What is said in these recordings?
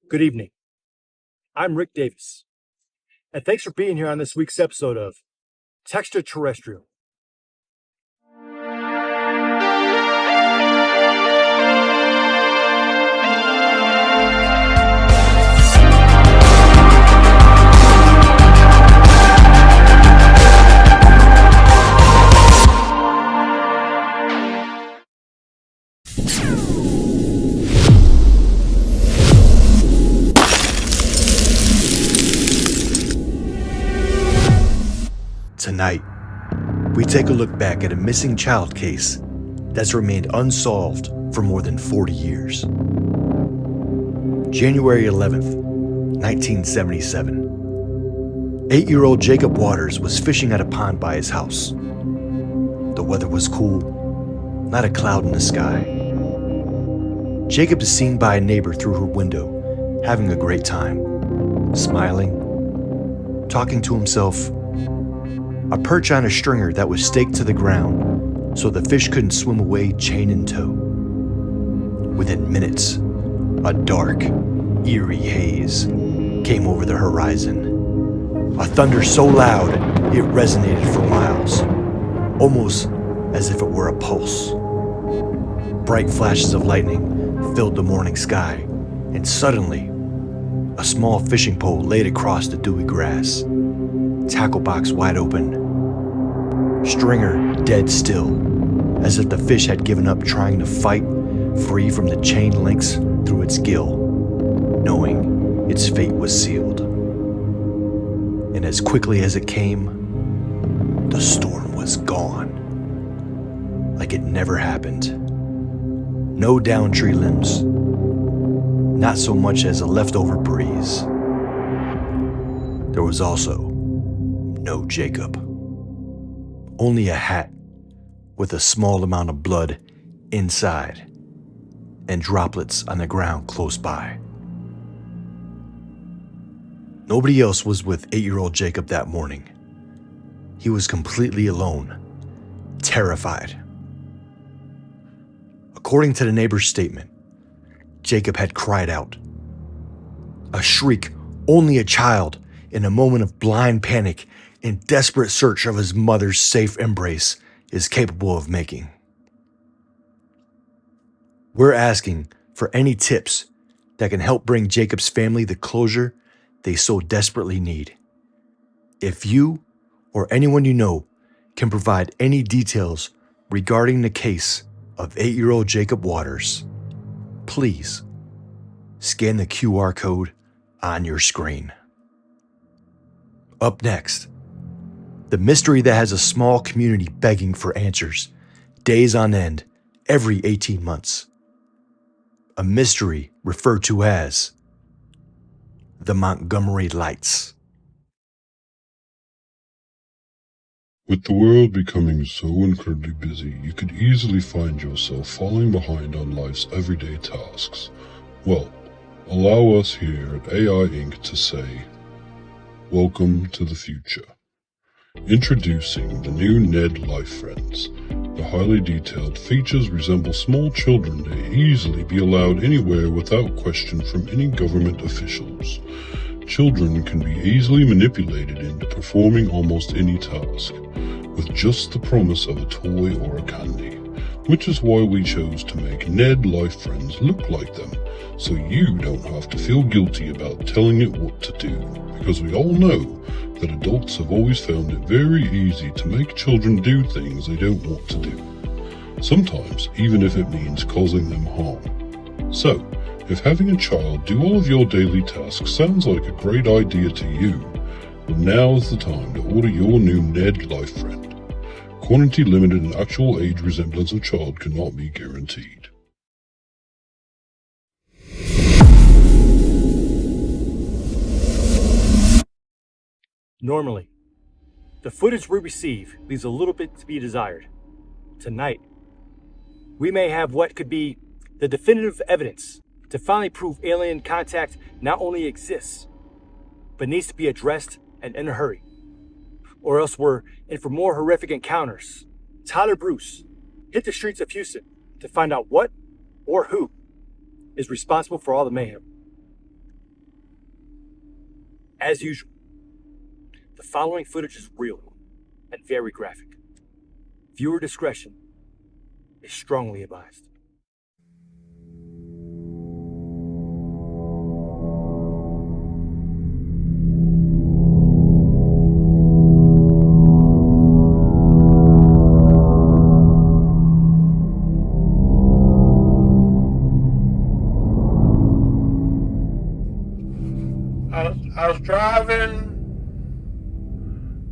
Good evening. I'm Rick Davis, and thanks for being here on this week's episode of Texture Terrestrial. Tonight, we take a look back at a missing child case that's remained unsolved for more than 40 years. January 11th, 1977. 8-year-old Jacob Waters was fishing at a pond by his house. The weather was cool, not a cloud in the sky. Jacob is seen by a neighbor through her window, having a great time, smiling, talking to himself. A perch on a stringer that was staked to the ground so the fish couldn't swim away chain in tow. Within minutes, a dark, eerie haze came over the horizon. A thunder so loud it resonated for miles, almost as if it were a pulse. Bright flashes of lightning filled the morning sky, and suddenly, a small fishing pole laid across the dewy grass. Tackle box wide open. Stringer dead still, as if the fish had given up trying to fight free from the chain links through its gill, knowing its fate was sealed. And as quickly as it came, the storm was gone, like it never happened. No downed tree limbs, not so much as a leftover breeze. There was also no Jacob. Only a hat with a small amount of blood inside and droplets on the ground close by. Nobody else was with 8-year-old Jacob that morning. He was completely alone, terrified. According to the neighbor's statement, Jacob had cried out. A shriek only a child in a moment of blind panic in desperate search of his mother's safe embrace is capable of making. We're asking for any tips that can help bring Jacob's family the closure they so desperately need. If you or anyone you know can provide any details regarding the case of 8-year-old Jacob Waters, please scan the QR code on your screen. Up next, the mystery that has a small community begging for answers, days on end, every 18 months. A mystery referred to as the Montgomery Lights. With the world becoming so incredibly busy, you could easily find yourself falling behind on life's everyday tasks. Well, allow us here at AI Inc. to say, welcome to the future. Introducing the new Ned Life Friends. The highly detailed features resemble small children to easily be allowed anywhere without question from any government officials. Children can be easily manipulated into performing almost any task, with just the promise of a toy or a candy, which is why we chose to make Ned Life Friends look like them, so you don't have to feel guilty about telling it what to do, because we all know that adults have always found it very easy to make children do things they don't want to do, sometimes even if it means causing them harm. So, if having a child do all of your daily tasks sounds like a great idea to you, well, now is the time to order your new Ned Life Friend. Quantity limited and actual age resemblance of child cannot be guaranteed. Normally, the footage we receive leaves a little bit to be desired. Tonight, we may have what could be the definitive evidence to finally prove alien contact not only exists, but needs to be addressed and in a hurry. Or else we're in for more horrific encounters. Tyler Bruce hit the streets of Houston to find out what or who is responsible for all the mayhem. As usual, the following footage is real and very graphic. Viewer discretion is strongly advised. I was driving,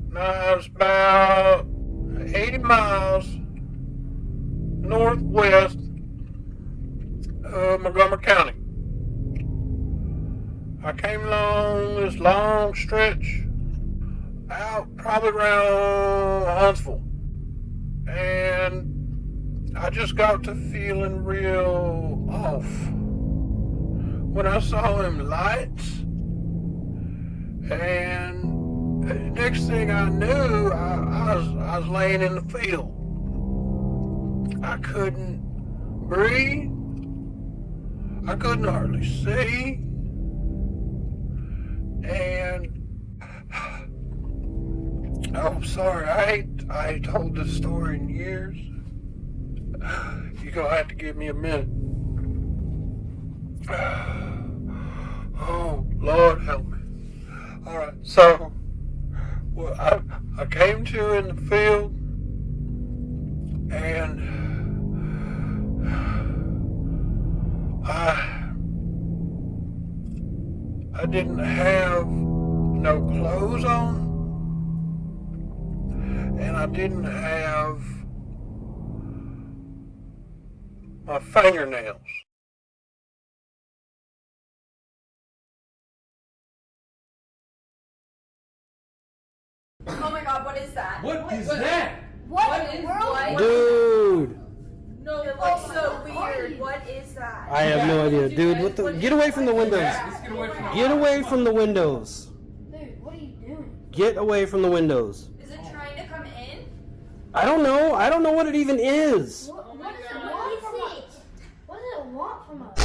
and I was about 80 miles northwest of Montgomery County. I came along this long stretch out probably around Huntsville, and I just got to feeling real off when I saw them lights. And the next thing I knew, I was laying in the field. I couldn't breathe. I couldn't hardly see. And oh, I'm sorry, I ain't told this story in years. You're gonna have to give me a minute. Oh, Lord help me. All right, so well, I came to in the field, and I didn't have no clothes on, and I didn't have my fingernails. Oh my god, what is that? What is that? What in the world? Dude! No, it looks so weird. What is that? I have no idea. Dude, what the? Get away from the windows. Get away from the windows. Dude, what are you doing? Get away from the windows. Is it trying to come in? I don't know. I don't know what it even is. What does it want from us? What does it want from us?